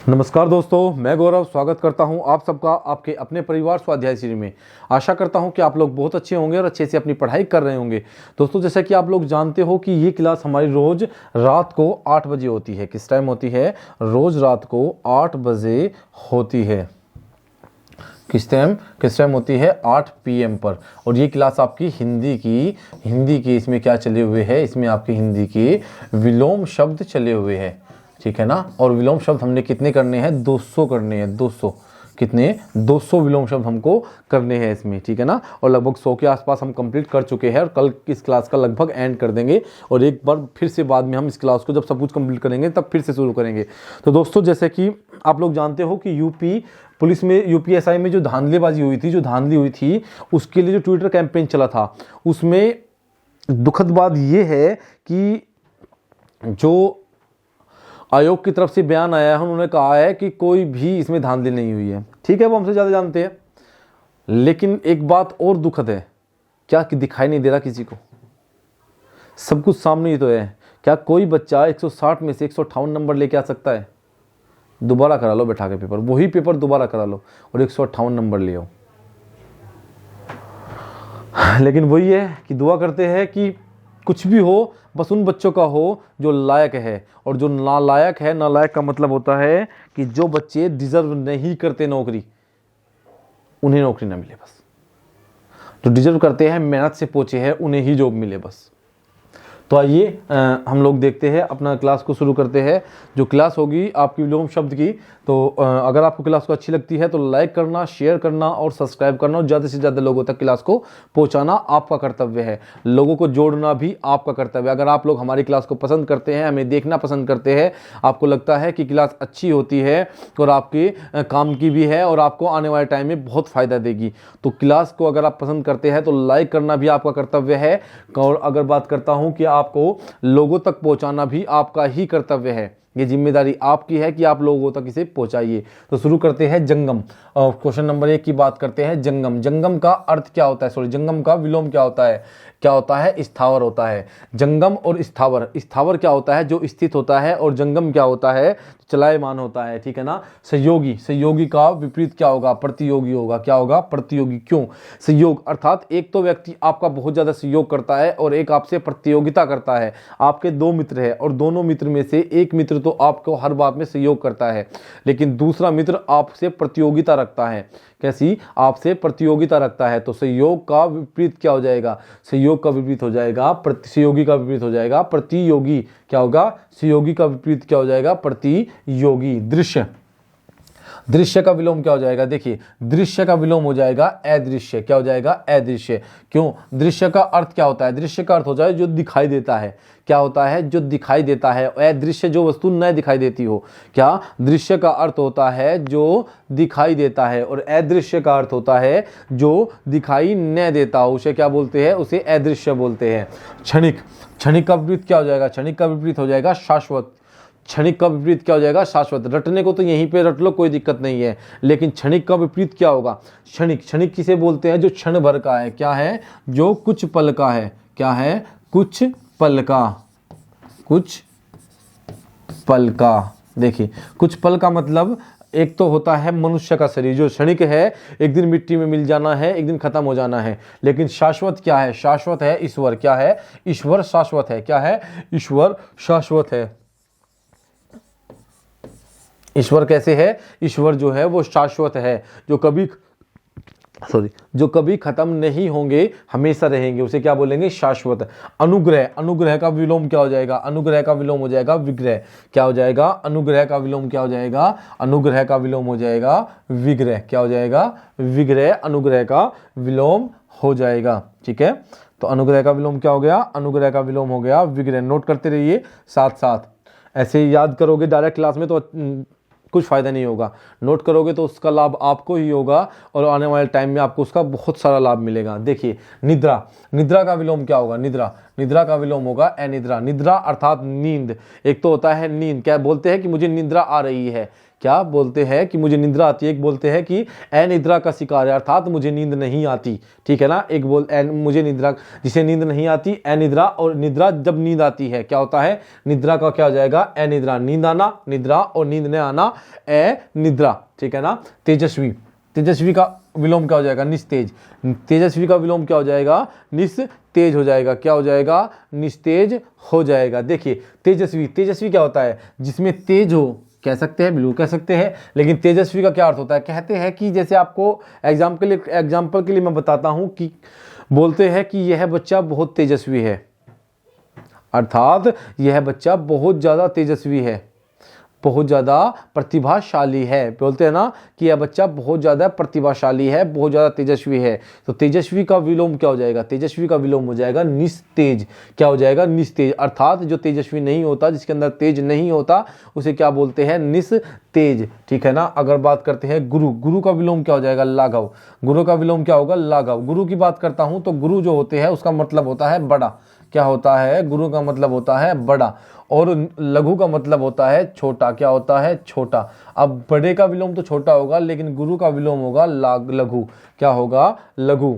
नमस्कार दोस्तों, मैं गौरव स्वागत करता हूं आप सबका आपके अपने परिवार स्वाध्याय श्री में। आशा करता हूं कि आप लोग बहुत अच्छे होंगे और अच्छे से अपनी पढ़ाई कर रहे होंगे। दोस्तों, जैसा कि आप लोग जानते हो कि ये क्लास हमारी रोज़ रात को 8 बजे होती है। किस टाइम होती है? रोज़ रात को 8 बजे होती है। किस टाइम होती है? 8 PM पर। और ये क्लास आपकी हिंदी की इसमें क्या चले हुए है? इसमें आपकी हिंदी के विलोम शब्द चले हुए हैं, ठीक है ना। और विलोम शब्द हमने कितने करने हैं? 200 करने हैं। 200 कितने? 200 विलोम शब्द हमको करने हैं इसमें, ठीक है ना। और लगभग 100 के आसपास हम कंप्लीट कर चुके हैं और कल इस क्लास का लगभग एंड कर देंगे। और एक बार फिर से बाद में हम इस क्लास को जब सब कुछ कंप्लीट करेंगे तब फिर से शुरू करेंगे। तो दोस्तों, जैसे कि आप लोग जानते हो कि यूपी पुलिस में, यूपीएसआई में जो धांधली हुई थी, उसके लिए जो ट्विटर कैंपेन चला था, उसमें दुखद बात ये है कि जो आयोग की तरफ से बयान आया है, उन्होंने कहा है कि कोई भी इसमें धांधली नहीं हुई है। ठीक है, वो हमसे ज़्यादा जानते हैं। लेकिन एक बात और दुखद है, क्या कि दिखाई नहीं दे रहा किसी को? सब कुछ सामने ही तो है। क्या कोई बच्चा 160 में से 158 नंबर लेके आ सकता है? दोबारा करा लो बैठा के पेपर, वही पेपर दोबारा करा लो और 158 नंबर ले आओ। लेकिन वही है कि दुआ करते हैं कि कुछ भी हो, बस उन बच्चों का हो जो लायक है। और जो नालायक है, नालायक का मतलब होता है कि जो बच्चे डिजर्व नहीं करते नौकरी, उन्हें नौकरी ना मिले। बस जो डिजर्व करते हैं, मेहनत से पहुंचे हैं, उन्हें ही जॉब मिले बस। तो आइए हम लोग देखते हैं, अपना क्लास को शुरू करते हैं। जो क्लास होगी आपकी विलोम शब्द की, तो अगर आपको क्लास को अच्छी लगती है तो लाइक करना, शेयर करना और सब्सक्राइब करना और ज़्यादा से ज़्यादा लोगों तक क्लास को पहुंचाना आपका कर्तव्य है। लोगों को जोड़ना भी आपका कर्तव्य है। अगर आप लोग हमारी क्लास को पसंद करते हैं, हमें देखना पसंद करते हैं, आपको लगता है कि क्लास अच्छी होती है और आपके काम की भी है और आपको आने वाले टाइम में बहुत फ़ायदा देगी, तो क्लास को अगर आप पसंद करते हैं तो लाइक करना भी आपका कर्तव्य है। और अगर बात करता हूँ कि आपको लोगों तक पहुंचाना भी आपका ही कर्तव्य है। ये जिम्मेदारी आपकी है कि आप लोगों तक इसे पहुंचाइए। तो शुरू करते हैं जंगम। क्वेश्चन नंबर 1 की बात करते हैं। जंगम, जंगम का अर्थ क्या होता है? सॉरी, जंगम का विलोम क्या होता है? क्या होता है? स्थावर होता है। जंगम और स्थावर, स्थावर क्या होता है? जो स्थित होता है। और जंगम क्या होता है? चलायमान होता है, ठीक है ना। सहयोगी, सहयोगी का विपरीत क्या होगा? प्रतियोगी होगा। क्या होगा? प्रतियोगी। क्यों? सहयोग अर्थात एक तो व्यक्ति आपका बहुत ज्यादा सहयोग करता है और एक आपसे प्रतियोगिता करता है। आपके 2 मित्र हैं और दोनों मित्र में से एक मित्र तो आपको हर बात में सहयोग करता है, लेकिन दूसरा मित्र आपसे प्रतियोगिता रखता है। कैसी? आपसे प्रतियोगिता रखता है। तो सहयोग का विपरीत क्या हो जाएगा? सहयोग का विपरीत हो जाएगा सहयोगी का विपरीत हो जाएगा प्रतियोगी। क्या होगा? सहयोगी का विपरीत क्या हो जाएगा? प्रतियोगी। दृश्य, दृश्य का विलोम क्या हो जाएगा? देखिए, दृश्य का विलोम हो जाएगा अदृश्य। क्या हो जाएगा? अदृश्य। क्यों? दृश्य का अर्थ क्या होता है? दृश्य का अर्थ हो जाए जो दिखाई देता है। क्या होता है? जो दिखाई देता है। अदृश्य जो वस्तु न दिखाई देती हो। क्या? दृश्य का अर्थ होता है जो दिखाई देता है और अदृश्य का अर्थ होता है जो दिखाई न देता हो। उसे क्या बोलते हैं? उसे अदृश्य बोलते हैं। क्षणिक, क्षणिक का विपरीत क्या हो जाएगा? क्षणिक का विपरीत हो जाएगा शाश्वत। क्षणिक का विपरीत क्या हो जाएगा? शाश्वत। रटने को तो यहीं पे रट लो, कोई दिक्कत नहीं है, लेकिन क्षणिक का विपरीत क्या होगा? क्षणिक, क्षणिक किसे बोलते हैं? जो क्षण भर का है। क्या है? जो कुछ पल का है। क्या है? कुछ पल का। कुछ पल का। देखिए, कुछ पल का मतलब एक तो होता है मनुष्य का शरीर जो क्षणिक है, एक दिन मिट्टी में मिल जाना है, एक दिन खत्म हो जाना है। लेकिन शाश्वत क्या है? शाश्वत है ईश्वर। क्या है? ईश्वर शाश्वत है। क्या है? ईश्वर शाश्वत है। ईश्वर कैसे है? ईश्वर जो है वो शाश्वत है, जो कभी खत्म नहीं होंगे, हमेशा रहेंगे, उसे क्या बोलेंगे? शाश्वत। अनुग्रह, अनुग्रह का विलोम क्या हो जाएगा? अनुग्रह का विलोम हो जाएगा विग्रह। क्या हो जाएगा? अनुग्रह का विलोम क्या हो जाएगा? अनुग्रह का विलोम हो जाएगा विग्रह। क्या हो जाएगा? विग्रह। अनुग्रह का विलोम हो जाएगा, ठीक है। तो अनुग्रह का विलोम क्या हो गया? अनुग्रह का विलोम हो गया विग्रह। नोट करते रहिए साथ साथ, ऐसे याद करोगे डायरेक्ट क्लास में तो कुछ फ़ायदा नहीं होगा। नोट करोगे तो उसका लाभ आपको ही होगा और आने वाले टाइम में आपको उसका बहुत सारा लाभ मिलेगा। देखिए, निद्रा, निद्रा का विलोम क्या होगा? निद्रा, निद्रा का विलोम होगा अनिद्रा। निद्रा अर्थात नींद। एक तो होता है नींद, क्या बोलते हैं कि मुझे निद्रा आ रही है। क्या बोलते हैं कि मुझे निद्रा आती है, एक बोलते हैं कि अनिद्रा का शिकार है, अर्थात मुझे नींद नहीं आती, ठीक है ना। एक मुझे निद्रा, जिसे नींद नहीं आती अनिद्रा, और निद्रा जब नींद आती है क्या होता है, निद्रा का क्या हो जाएगा, अनिद्रा। नींद आना निद्रा और नींद न आना अनिद्रा, ठीक है ना। तेजस्वी, तेजस्वी का विलोम क्या हो जाएगा, निस्तेज। तेजस्वी का विलोम क्या हो जाएगा, निस्तेज हो जाएगा। क्या हो जाएगा, निस्तेज हो जाएगा। देखिए तेजस्वी, तेजस्वी क्या होता है, जिसमें तेज हो, कह सकते हैं बिल्कुल कह सकते हैं, लेकिन तेजस्वी का क्या अर्थ होता है, कहते हैं कि जैसे आपको एग्जाम्पल के लिए मैं बताता हूं कि बोलते हैं कि यह बच्चा बहुत तेजस्वी है, अर्थात यह बच्चा बहुत ज़्यादा तेजस्वी है, बहुत ज़्यादा प्रतिभाशाली है। बोलते हैं ना कि यह बच्चा बहुत ज़्यादा प्रतिभाशाली है, बहुत ज़्यादा तेजस्वी है। तो तेजस्वी का विलोम क्या हो जाएगा, तेजस्वी का विलोम हो जाएगा निस्तेज। क्या हो जाएगा, निस्तेज। अर्थात जो तेजस्वी नहीं होता, जिसके अंदर तेज नहीं होता, उसे क्या बोलते हैं, निस्तेज, ठीक है ना। अगर बात करते हैं गुरु, गुरु का विलोम क्या हो जाएगा, लाघव। गुरु का विलोम क्या होगा, लाघव। गुरु की बात करता हूं तो गुरु जो होते हैं उसका मतलब होता है बड़ा। क्या होता है, गुरु का मतलब होता है बड़ा, और लघु का मतलब होता है छोटा। क्या होता है, छोटा। अब बड़े का विलोम तो छोटा होगा, लेकिन गुरु का विलोम होगा लघु। क्या होगा, लघु।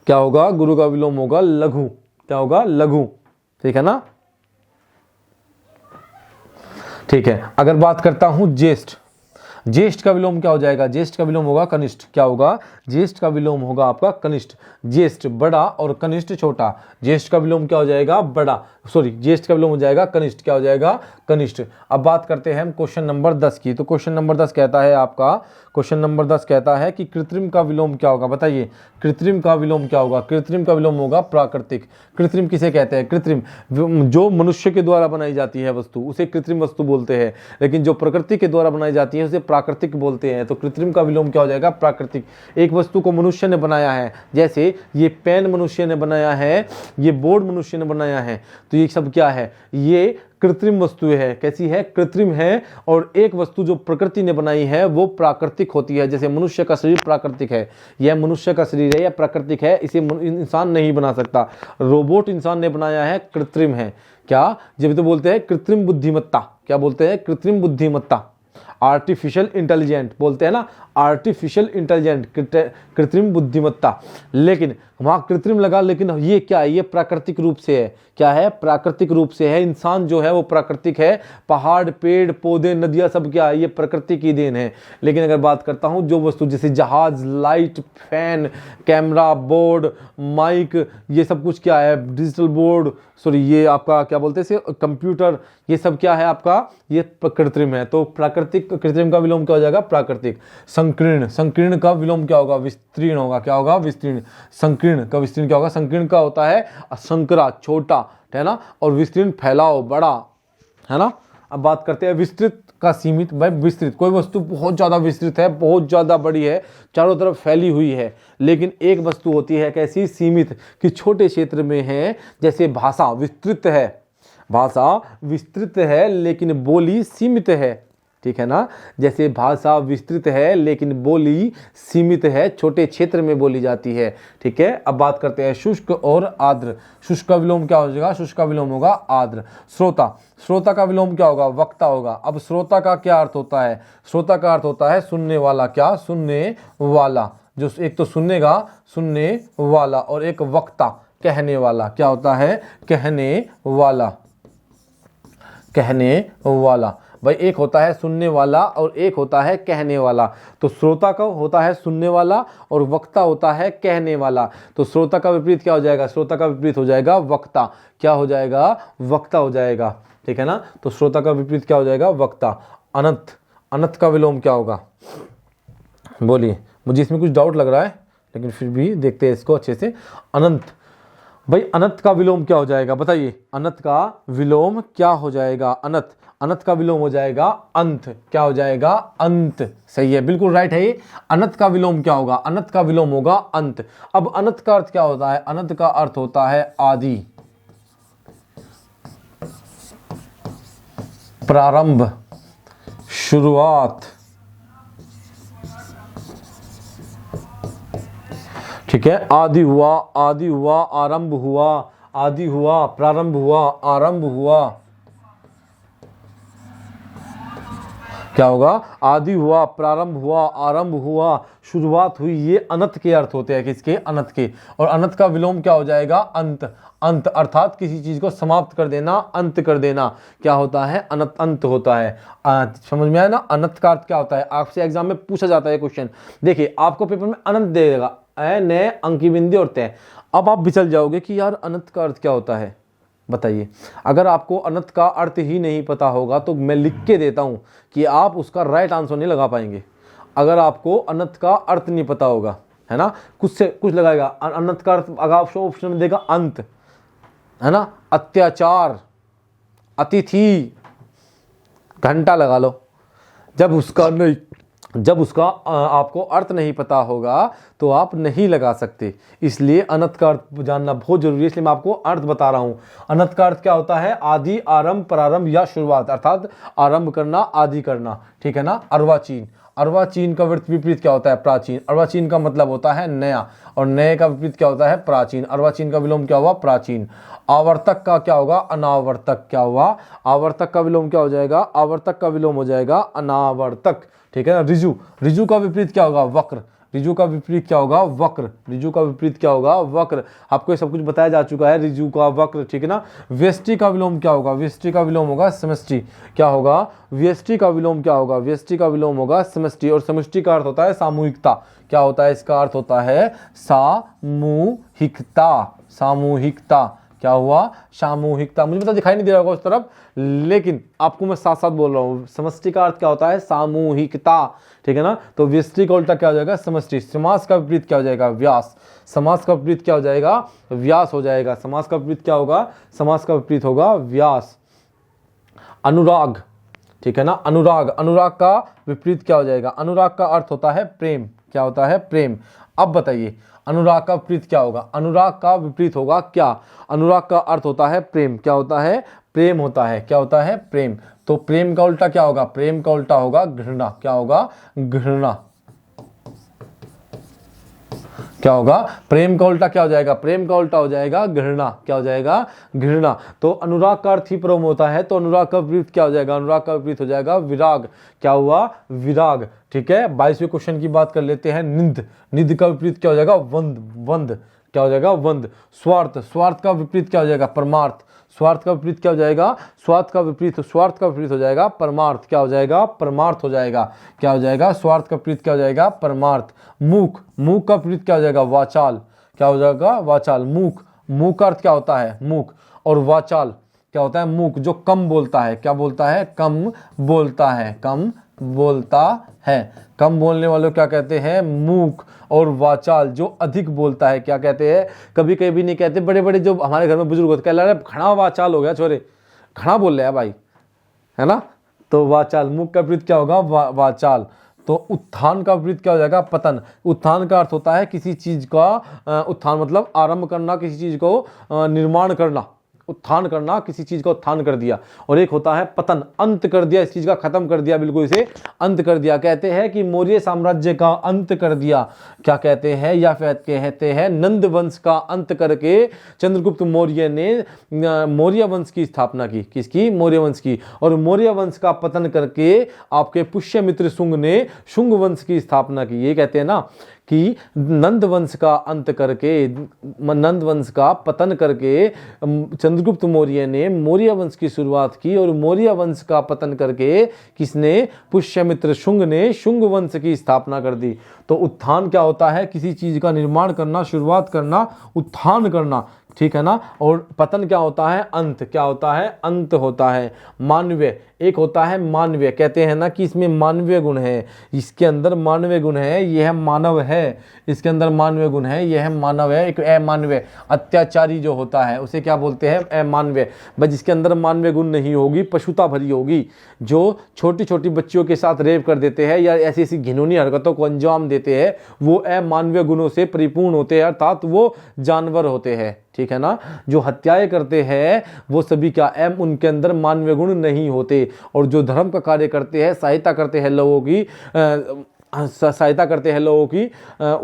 क्या होगा, गुरु का विलोम होगा लघु। क्या होगा, लघु, ठीक है ना। ठीक है, अगर बात करता हूं ज्येष्ठ, ज्येष्ठ का विलोम क्या हो जाएगा, ज्येष्ठ का विलोम होगा कनिष्ठ। क्या होगा, ज्येष्ठ का विलोम होगा आपका कनिष्ठ। ज्येष्ठ बड़ा और कनिष्ठ छोटा। ज्येष्ठ का विलोम क्या हो जाएगा, बड़ा, सॉरी ज्येष्ठ का विलोम हो जाएगा कनिष्ठ। क्या हो जाएगा, कनिष्ठ। अब बात करते हैं हम क्वेश्चन नंबर 10 की। तो क्वेश्चन नंबर 10 कहता है आपका, क्वेश्चन नंबर 10 कहता है कि कृत्रिम का विलोम क्या होगा, बताइए। कृत्रिम का विलोम क्या होगा, कृत्रिम का विलोम होगा प्राकृतिक। कृत्रिम किसे कहते हैं, कृत्रिम जो मनुष्य के द्वारा बनाई जाती है वस्तु, उसे कृत्रिम वस्तु बोलते हैं, लेकिन जो प्रकृति के द्वारा बनाई जाती है उसे प्राकृतिक बोलते हैं। तो कृत्रिम का विलोम क्या हो जाएगा, प्राकृतिक। एक वस्तु को मनुष्य ने बनाया है, जैसे ये पेन मनुष्य ने बनाया है, ये बोर्ड मनुष्य ने बनाया है, तो ये सब क्या है, ये कृत्रिम वस्तु है। कैसी है, कृत्रिम है। और एक वस्तु जो प्रकृति ने बनाई है वो प्राकृतिक होती है। जैसे मनुष्य का शरीर प्राकृतिक है, यह मनुष्य का शरीर है, यह प्राकृतिक है, इसे इंसान नहीं बना सकता। रोबोट इंसान ने बनाया है, कृत्रिम है। क्या, जब तो बोलते हैं कृत्रिम बुद्धिमत्ता। क्या बोलते हैं, कृत्रिम बुद्धिमत्ता, आर्टिफिशियल इंटेलिजेंट बोलते हैं ना, आर्टिफिशियल इंटेलिजेंट, कृत्रिम बुद्धिमत्ता। लेकिन वहां कृत्रिम लगा, लेकिन ये क्या है, ये प्राकृतिक रूप से है। क्या है, प्राकृतिक रूप से है। इंसान जो है वो प्राकृतिक है। पहाड़, पेड़, पौधे, नदियां सब क्या है, ये प्रकृति की देन है। लेकिन अगर बात करता हूं जो वस्तु, जैसे जहाज, light, fan, camera, board, mic, ये सब कुछ क्या है, डिजिटल बोर्ड, सॉरी ये आपका क्या बोलते हैं, कंप्यूटर, ये सब क्या है आपका, ये कृत्रिम है। तो प्राकृतिक, कृत्रिम का विलोम क्या हो जाएगा, प्राकृतिक। संकीर्ण, संकीर्ण का विलोम क्या होगा, विस्तीर्ण होगा। क्या होगा, विस्तीर्ण। संकीर्ण का विस्तीर्ण क्या होगा, संकीर्ण का होता है संकरा, छोटा, है ना, और विस्तीर्ण फैलाव, बड़ा, है ना। अब बात करते हैं विस्तृत का सीमित। भाई विस्तृत, कोई वस्तु बहुत ज़्यादा विस्तृत है, बहुत ज़्यादा बड़ी है, चारों तरफ फैली हुई है। लेकिन एक वस्तु होती है कैसी, सीमित, कि छोटे क्षेत्र में है। जैसे भाषा विस्तृत है, भाषा विस्तृत है लेकिन बोली सीमित है, ठीक है ना। जैसे भाषा विस्तृत है लेकिन बोली सीमित है, छोटे क्षेत्र में बोली जाती है, ठीक है। अब बात करते हैं शुष्क और आर्द्र। शुष्क का विलोम क्या हो जाएगा, शुष्क का विलोम होगा आर्द्र। श्रोता, श्रोता का विलोम क्या होगा, वक्ता होगा। अब श्रोता का क्या अर्थ होता है, श्रोता का अर्थ होता है सुनने वाला। क्या, सुनने वाला। जो एक तो सुनेगा, सुनने वाला, और एक वक्ता, कहने वाला। क्या होता है, कहने वाला, कहने वाला। भाई एक होता है सुनने वाला और एक होता है कहने वाला। तो श्रोता का होता है सुनने वाला और वक्ता होता है कहने वाला। तो श्रोता का विपरीत क्या हो जाएगा, श्रोता का विपरीत हो जाएगा वक्ता। क्या हो जाएगा, वक्ता हो जाएगा, ठीक है ना। तो श्रोता का विपरीत क्या हो जाएगा, वक्ता। अनंत, अनंत का विलोम क्या होगा, बोलिए। मुझे इसमें कुछ डाउट लग रहा है, लेकिन फिर भी देखते हैं इसको अच्छे से। अनंत, भाई अनंत का विलोम क्या हो जाएगा, बताइए। अनंत का विलोम क्या हो जाएगा, अनंत, अनंत का विलोम हो जाएगा अंत। क्या हो जाएगा, अंत। सही है, बिल्कुल राइट है ये। अनंत का विलोम क्या होगा, अनंत का विलोम होगा अंत। अब अनंत का अर्थ क्या होता है, अनंत का अर्थ होता है आदि, प्रारंभ, शुरुआत, ठीक है। आदि हुआ, आदि हुआ, आरंभ हुआ, आदि हुआ, प्रारंभ हुआ, आरंभ हुआ, क्या होगा? आदि हुआ, प्रारंभ हुआ, आरंभ हुआ, शुरुआत हुई, ये अनंत के अर्थ होते हैं। किसके? अनंत के। और अनंत का विलोम क्या हो जाएगा? अंत। अंत अर्थात किसी चीज को समाप्त कर देना, अंत कर देना, क्या होता है? अनंत, अंत होता है। समझ में आया ना? अनंत का अर्थ क्या होता है? आपसे एग्जाम में पूछा जाता है क्वेश्चन। देखिए आपको पेपर में अनंत देगा, न अंकी बिंदी और तय। अब आप बिचल जाओगे कि यार अनंत का अर्थ क्या होता है, बताइए। अगर आपको अनंत का अर्थ ही नहीं पता होगा तो मैं लिख के देता हूं कि आप उसका राइट आंसर नहीं लगा पाएंगे। अगर आपको अनंत का अर्थ नहीं पता होगा, है ना, कुछ से कुछ लगाएगा। अनंत का अर्थ अगर आपको ऑप्शन में देगा अंत, है ना, अत्याचार, अतिथि, घंटा लगा लो। जब उसका आपको अर्थ नहीं पता होगा तो आप नहीं लगा सकते। इसलिए अनंत का अर्थ जानना बहुत जरूरी है, इसलिए मैं आपको अर्थ बता रहा हूं। अनंत का अर्थ क्या होता है? आदि, आरंभ, प्रारंभ या शुरुआत, अर्थात आरंभ करना, आदि करना, ठीक है ना। अर्वाचीन, अर्वाचीन का विपरीत क्या होता है? प्राचीन। अर्वाचीन का मतलब होता है नया, और नए का विपरीत क्या होता है? प्राचीन। अर्वाचीन का विलोम क्या हुआ? प्राचीन। आवर्तक का क्या होगा? अनावर्तक। क्या हुआ? आवर्तक का विलोम क्या हो जाएगा? आवर्तक का विलोम हो जाएगा अनावर्तक, ठीक है ना। ऋजु, ऋजु का विपरीत क्या होगा? वक्र। ऋजु का विपरीत क्या होगा? वक्र। ऋजु का विपरीत क्या होगा? वक्र। आपको ये सब कुछ बताया जा चुका है, ऋजु का, वक्र, ठीक है ना। व्यष्टि का विलोम क्या होगा? व्यष्टि का विलोम होगा समष्टि। क्या होगा? व्यष्टि का विलोम क्या होगा? व्यष्टि का विलोम होगा समष्टि। और समष्टि का अर्थ होता है सामूहिकता। क्या होता है? इसका अर्थ होता है सामूहिकता। सामूहिकता। क्या हुआ? सामूहिकता। मुझे पता दिखाई नहीं दे रहा होगा उस तरफ, लेकिन आपको मैं साथ साथ बोल रहा हूं। समष्टि का अर्थ क्या होता है? सामूहिकता, ठीक है ना। तो व्यष्टि का उल्टा क्या हो जाएगा? समष्टि। समास का विपरीत क्या हो जाएगा? व्यास। समास का विपरीत क्या हो जाएगा? व्यास हो जाएगा। समास का विपरीत क्या होगा? समास का विपरीत होगा व्यास। अनुराग, ठीक है ना। अनुराग, अनुराग का विपरीत क्या हो जाएगा? अनुराग का अर्थ होता है प्रेम। क्या होता है? प्रेम। अब बताइए अनुराग का विपरीत क्या होगा? अनुराग का विपरीत होगा क्या? अनुराग का अर्थ होता है प्रेम। क्या होता है? प्रेम होता है। क्या होता है? प्रेम। तो प्रेम का उल्टा क्या होगा? प्रेम का उल्टा होगा घृणा। क्या होगा? घृणा। क्या होगा? प्रेम का उल्टा क्या हो जाएगा? प्रेम का उल्टा हो जाएगा घृणा। क्या हो जाएगा? घृणा। तो अनुराग का अर्थ ही प्रेम होता है, तो अनुराग का विपरीत क्या हो जाएगा? अनुराग का विपरीत हो जाएगा विराग। क्या हुआ? विराग, ठीक है। 22वें क्वेश्चन की बात कर लेते हैं। निंद, निंद का विपरीत क्या हो जाएगा? वंद। वंद क्या हो जाएगा? वंद। स्वार्थ, स्वार्थ का विपरीत क्या हो जाएगा? परमार्थ। स्वार्थ का विपरीत क्या हो जाएगा? स्वार्थ का विपरीत हो जाएगा परमार्थ। क्या हो जाएगा? परमार्थ हो जाएगा। क्या हो जाएगा? स्वार्थ का विपरीत क्या हो जाएगा? परमार्थ। मूक, मूक का विपरीत क्या हो जाएगा? वाचाल। क्या हो जाएगा? वाचाल। मूक, मूक का अर्थ क्या होता है? मूक। और वाचाल क्या होता है? मूक, जो कम बोलता है। क्या बोलता है? कम बोलता है। कम बोलता है। कम बोलने वालों क्या कहते हैं? मूक। और वाचाल जो अधिक बोलता है क्या कहते हैं? कभी कभी नहीं कहते, बड़े बड़े जो हमारे घर में बुजुर्ग होते कह रहे घना वाचाल हो गया छोरे, घना बोल रहे हैं भाई, है ना। तो वाचाल। मुख का विपरीत क्या होगा? वाचाल। तो उत्थान का विपरीत क्या हो जाएगा? पतन। उत्थान का अर्थ होता है किसी चीज का उत्थान मतलब आरंभ करना, किसी चीज को निर्माण करना, उत्थान करना, किसी चीज का उत्थान कर दिया। और एक होता है पतन, अंत कर दिया, इस चीज का खत्म कर दिया, बिल्कुल इसे अंत कर दिया। कहते हैं कि मौर्य साम्राज्य का अंत कर दिया। क्या कहते हैं? या फिर कहते हैं नंद वंश का अंत करके चंद्रगुप्त मौर्य ने मौर्य वंश की स्थापना की। किसकी? मौर्य वंश की। और मौर्य वंश का पतन करके आपके पुष्यमित्र शुंग ने शुंग वंश की स्थापना की। ये कहते हैं ना कि नंद वंश का अंत करके, नंद वंश का पतन करके चंद्रगुप्त मौर्य ने मौर्य वंश की शुरुआत की। और मौर्य वंश का पतन करके किसने? पुष्यमित्र शुंग ने शुंग वंश की स्थापना कर दी। तो उत्थान क्या होता है? किसी चीज का निर्माण करना, शुरुआत करना, उत्थान करना, ठीक है ना। और पतन क्या होता है? अंत। क्या होता है? अंत होता है। मानवीय, एक होता है मानवीय, कहते हैं ना कि इसमें मानवीय गुण है, इसके अंदर मानवीय गुण है, यह मानव है, इसके अंदर मानवीय गुण है, यह मानव है। एक अमानवीय, अत्याचारी जो होता है उसे क्या बोलते हैं? अमानवीय। बस जिसके अंदर मानवीय गुण नहीं होगी, पशुता भरी होगी, जो छोटी छोटी बच्चियों के साथ रेप कर देते हैं या ऐसी ऐसी घिनौनी हरकतों को अंजाम देते हैं, वो अमानवीय गुणों से परिपूर्ण होते हैं, अर्थात वो जानवर होते हैं, ठीक है ना। जो हत्याएं करते हैं वो सभी क्या? उनके अंदर मानवीय गुण नहीं होते। और जो धर्म का कार्य करते हैं, सहायता करते हैं लोगों की,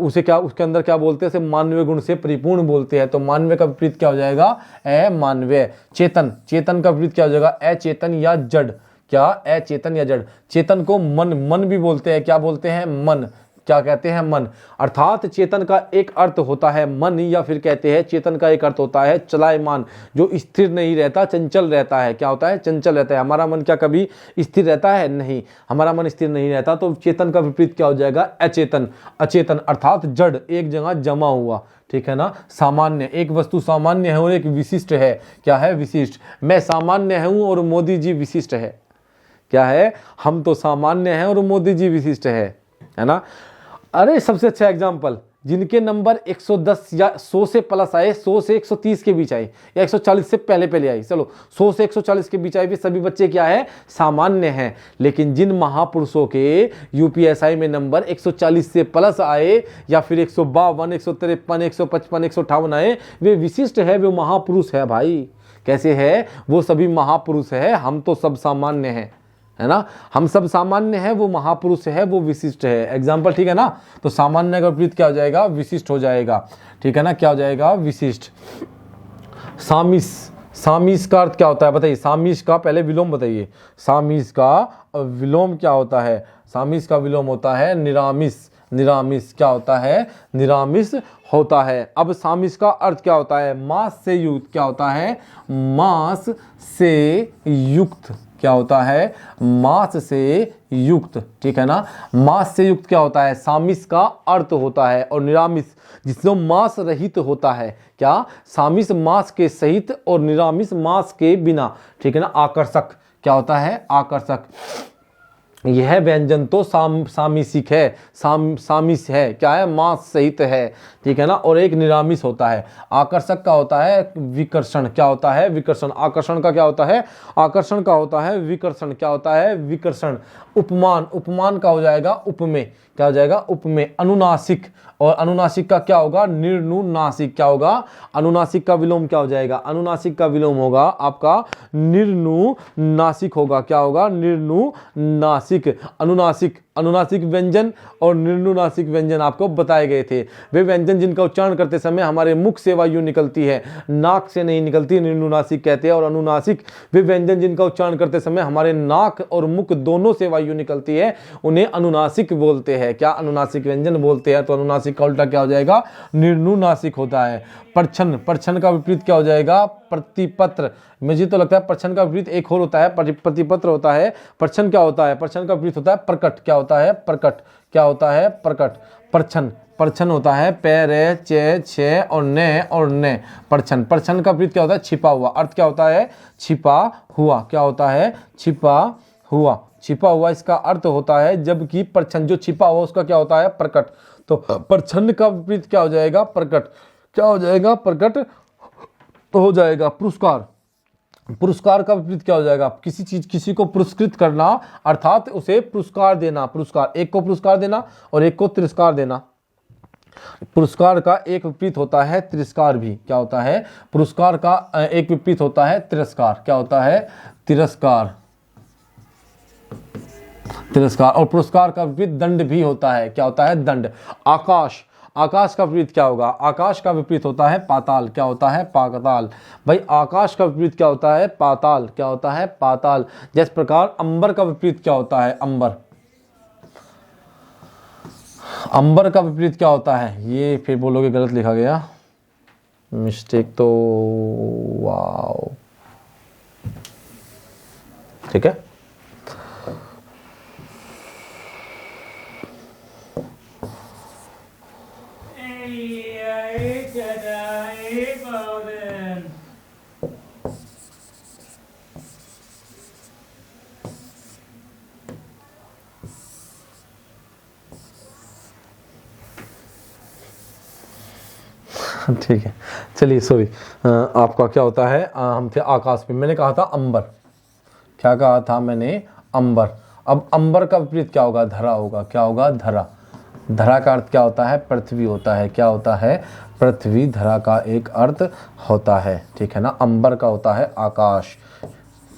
उसे क्या, उसके अंदर क्या बोलते हैं? उसे मानवीय गुण से परिपूर्ण बोलते हैं। तो मानवीय का विपरीत क्या हो जाएगा? अमानवीय। चेतन, चेतन का विपरीत क्या हो जाएगा? अचेतन या जड़। क्या, अचेतन या जड़। चेतन को मन, मन भी बोलते हैं, क्या बोलते हैं, मन, क्या कहते हैं, मन। अर्थात चेतन का एक अर्थ होता है मन, या फिर कहते हैं चेतन का एक अर्थ होता है चलायमान, जो स्थिर नहीं रहता, चंचल रहता है। क्या होता है, चंचल रहता है। हमारा मन क्या कभी स्थिर रहता है, नहीं, हमारा मन स्थिर नहीं रहता। तो चेतन का विपरीत क्या हो जाएगा, अचेतन। अचेतन अर्थात जड़, एक जगह जमा हुआ, ठीक है ना। सामान्य, एक वस्तु सामान्य है और एक विशिष्ट है। क्या है, विशिष्ट। मैं सामान्य हूं और मोदी जी विशिष्ट है। क्या है, हम तो सामान्य हैं और मोदी जी विशिष्ट है ना। अरे सबसे अच्छा एग्जाम्पल, जिनके नंबर 110 या 100 से प्लस आए, 100 से 130 के बीच आए, या 140 से पहले आई, चलो 100 से 140 के बीच आए, वे सभी बच्चे क्या है, सामान्य हैं। लेकिन जिन महापुरुषों के यूपीएसआई में नंबर 140 से प्लस आए, या फिर 152, 153, 155, 158 आए, वे विशिष्ट है, वे महापुरुष है भाई। कैसे है, वो सभी महापुरुष है, हम तो सब सामान्य हैं, है ना। हम सब सामान्य है, वो महापुरुष है, वो विशिष्ट है। एग्जाम्पल, ठीक है ना। तो सामान्य का विपरीत क्या हो जाएगा, विशिष्ट हो जाएगा, ठीक है ना। क्या हो जाएगा, विशिष्ट। सामिस, सामिस का अर्थ क्या होता है बताइए। सामिस का पहले विलोम बताइए। सामिस का विलोम क्या होता है, सामिस का विलोम होता है निरामिस। निरामिस क्या होता है, निरामिस होता है। अब सामिस का अर्थ क्या होता है, मांस से युक्त। क्या होता है, मांस से युक्त। क्या होता है, मांस से युक्त, ठीक है ना। मांस से युक्त क्या होता है, सामिस का अर्थ होता है। और निरामिस जिसमें मांस रहित होता है। क्या, सामिस मांस के सहित और निरामिस मांस के बिना, ठीक है ना। आकर्षक क्या होता है, आकर्षक। यह व्यंजन तो सामिसिक है, सामिस है, क्या है, मांस सहित है, ठीक है ना। और एक निरामिस होता है। आकर्षक का होता है विकर्षण। क्या होता है, विकर्षण। आकर्षण का क्या होता है, आकर्षण का होता है विकर्षण। क्या होता है, विकर्षण। उपमान, उपमान का हो जाएगा उपमेय। क्या हो जाएगा, उपमेय। अनुनासिक, और अनुनासिक का क्या होगा, निर्नुनासिक। क्या होगा, अनुनासिक का विलोम क्या हो जाएगा, अनुनासिक का विलोम होगा आपका निर्नुनासिक होगा। क्या होगा, निर्नुनासिक। अनुनासिक, अनुनासिक व्यंजन और निर्नुनासिक व्यंजन आपको बताए गए थे। वे व्यंजन जिनका उच्चारण करते समय हमारे मुख से वायु निकलती है, नाक से नहीं निकलती, निर्नुनासिक कहते हैं। और अनुनासिक वे व्यंजन जिनका उच्चारण करते समय हमारे नाक और मुख दोनों से वायु निकलती है, उन्हें अनुनासिक बोलते हैं। क्या, अनुनासिक व्यंजन बोलते हैं। तो अनुनासिक का उल्टा क्या हो जाएगा, निर्नुनासिक होता है। परछन, परछन का विपरीत क्या हो जाएगा, प्रतिपत्र। मुझे तो लगता है परछन का विपरीत एक और होता है, प्रतिपत्र होता है। परछन क्या होता है, परछन का विपरीत होता है प्रकट। क्या होता है, प्रकट। क्या होता है, प्रकट। परछन, परछन होता है पैर, चे, छे और ने। परछन, परछन का विपरीत क्या होता है, छिपा हुआ। अर्थ क्या होता है, छिपा हुआ। क्या होता है, छिपा हुआ। छिपा हुआ इसका अर्थ होता है, जबकि परछन जो छिपा हुआ उसका क्या होता है, प्रकट। तो परछन का विपरीत क्या हो जाएगा, प्रकट। क्या हो जाएगा, प्रकट तो हो जाएगा। पुरस्कार, पुरस्कार का विपरीत क्या हो जाएगा, किसी चीज, किसी को पुरस्कृत करना, अर्थात उसे पुरस्कार देना। पुरस्कार, एक को पुरस्कार देना और एक को तिरस्कार देना। पुरस्कार का एक विपरीत होता है तिरस्कार भी। क्या होता है, पुरस्कार का एक विपरीत होता है तिरस्कार। क्या होता है, तिरस्कार। तिरस्कार। और पुरस्कार का विपरीत दंड भी होता है। क्या होता है, दंड। आकाश, आकाश का विपरीत क्या होगा, आकाश का विपरीत होता है पाताल। क्या होता है, पाताल। भाई आकाश का विपरीत क्या होता है, पाताल। क्या होता है, पाताल। जिस प्रकार अंबर का विपरीत क्या होता है, अंबर। अंबर का विपरीत क्या होता है, ये फिर बोलोगे गलत लिखा गया, मिस्टेक तो, वाओ, ठीक है। ठीक है, चलिए सॉरी। आपका क्या होता है, हम थे आकाश पे, मैंने कहा था अंबर। क्या कहा था मैंने, अंबर। अब अंबर का विपरीत क्या होगा, धरा होगा। क्या होगा, धरा। धरा का अर्थ क्या होता है, पृथ्वी होता है। क्या होता है, पृथ्वी। धरा का एक अर्थ होता है, ठीक है ना। अंबर का होता है आकाश।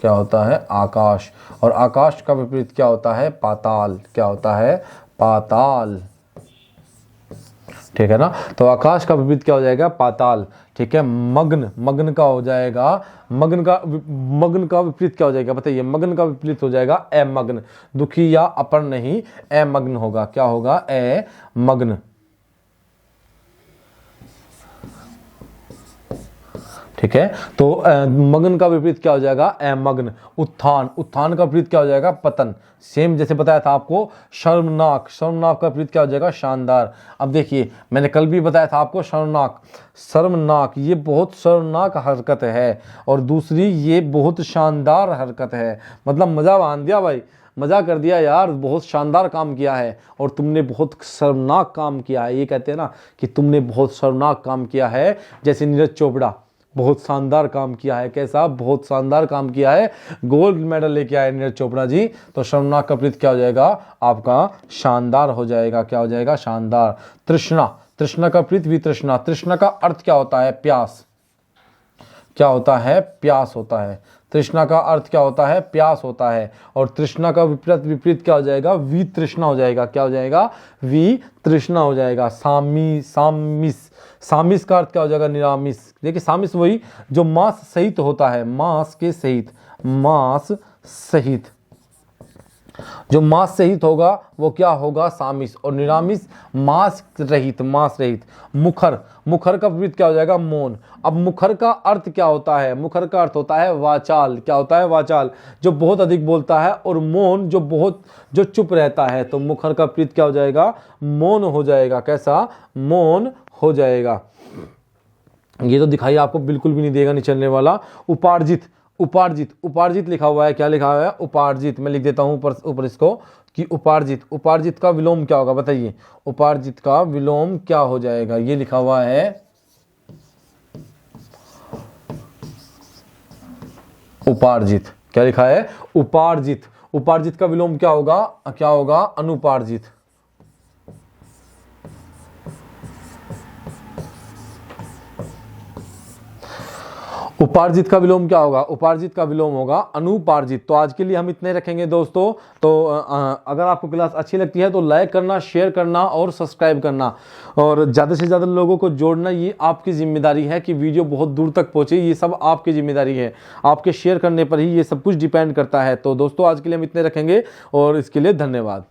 क्या होता है, आकाश। और आकाश का विपरीत क्या होता है, पाताल। क्या होता है, पाताल। ठीक है ना। तो आकाश का विपरीत क्या हो जाएगा, पाताल। ठीक है। मग्न, मग्न का हो जाएगा, मग्न का विपरीत क्या हो जाएगा बताइए, मग्न का विपरीत हो जाएगा अमग्न। दुखी या अपर नहीं, अमग्न होगा। क्या होगा, अमग्न। ठीक है। तो मग्न का विपरीत क्या हो जाएगा, अमग्न। उत्थान, उत्थान का विपरीत क्या हो जाएगा, पतन। सेम जैसे बताया था आपको। शर्मनाक, शर्मनाक का विपरीत क्या हो जाएगा, शानदार। अब देखिए मैंने कल भी बताया था आपको, शर्मनाक, शर्मनाक ये बहुत शर्मनाक हरकत है, और दूसरी ये बहुत शानदार हरकत है। मतलब मजा बांध दिया भाई, मजा कर दिया यार, बहुत शानदार काम किया है और तुमने बहुत शर्मनाक काम किया है। ये कहते हैं ना कि तुमने बहुत शर्मनाक काम किया है। जैसे नीरज चोपड़ा बहुत शानदार काम किया है। कैसा, बहुत शानदार काम किया है, गोल्ड मेडल लेके आए नीरज चोपड़ा जी। तो शर्मनाक का विपरीत क्या हो जाएगा आपका, शानदार हो जाएगा। क्या हो जाएगा, शानदार। तृष्णा, तृष्णा का विपरीत वितृष्णा। तृष्णा का अर्थ क्या होता है, प्यास। क्या होता है, प्यास होता है। तृष्णा का अर्थ क्या होता है, प्यास होता है। और तृष्णा का विपरीत विपरीत क्या हो जाएगा, वितृष्णा हो जाएगा। क्या हो जाएगा, वितृष्णा हो जाएगा। सामिस, सामिस का अर्थ क्या हो जाएगा, निरामिस। देखिए सामिस वही जो मांस सहित होता है, मांस के सहित, मांस सहित। जो मांस सहित होगा वो क्या होगा, सामिस। और निरामिस मांस रहित, मांस रहित। मुखर, मुखर का विपरीत क्या हो जाएगा, मौन। अब मुखर का अर्थ क्या होता है, मुखर का अर्थ होता है वाचाल। क्या होता है, वाचाल, जो बहुत अधिक बोलता है। और मौन जो चुप रहता है। तो मुखर का विपरीत क्या हो जाएगा, मौन हो जाएगा। कैसा, मौन हो जाएगा। ये तो दिखाई आपको बिल्कुल भी नहीं देगा, नहीं चलने वाला। उपार्जित, उपार्जित, उपार्जित लिखा हुआ है। क्या लिखा हुआ है, उपार्जित। मैं लिख देता हूं ऊपर इसको कि उपार्जित। उपार्जित का विलोम क्या होगा बताइए, उपार्जित का विलोम क्या हो जाएगा। ये लिखा हुआ है उपार्जित। क्या लिखा है, उपार्जित। उपार्जित का विलोम क्या होगा, क्या होगा, अनुपार्जित। उपार्जित का विलोम क्या होगा, उपार्जित का विलोम होगा अनुपार्जित। तो आज के लिए हम इतने रखेंगे दोस्तों। तो अगर आपको क्लास अच्छी लगती है तो लाइक करना, शेयर करना और सब्सक्राइब करना, और ज़्यादा से ज़्यादा लोगों को जोड़ना ये आपकी जिम्मेदारी है कि वीडियो बहुत दूर तक पहुँचे। ये सब आपकी जिम्मेदारी है, आपके शेयर करने पर ही ये सब कुछ डिपेंड करता है। तो दोस्तों आज के लिए हम इतने रखेंगे और इसके लिए धन्यवाद।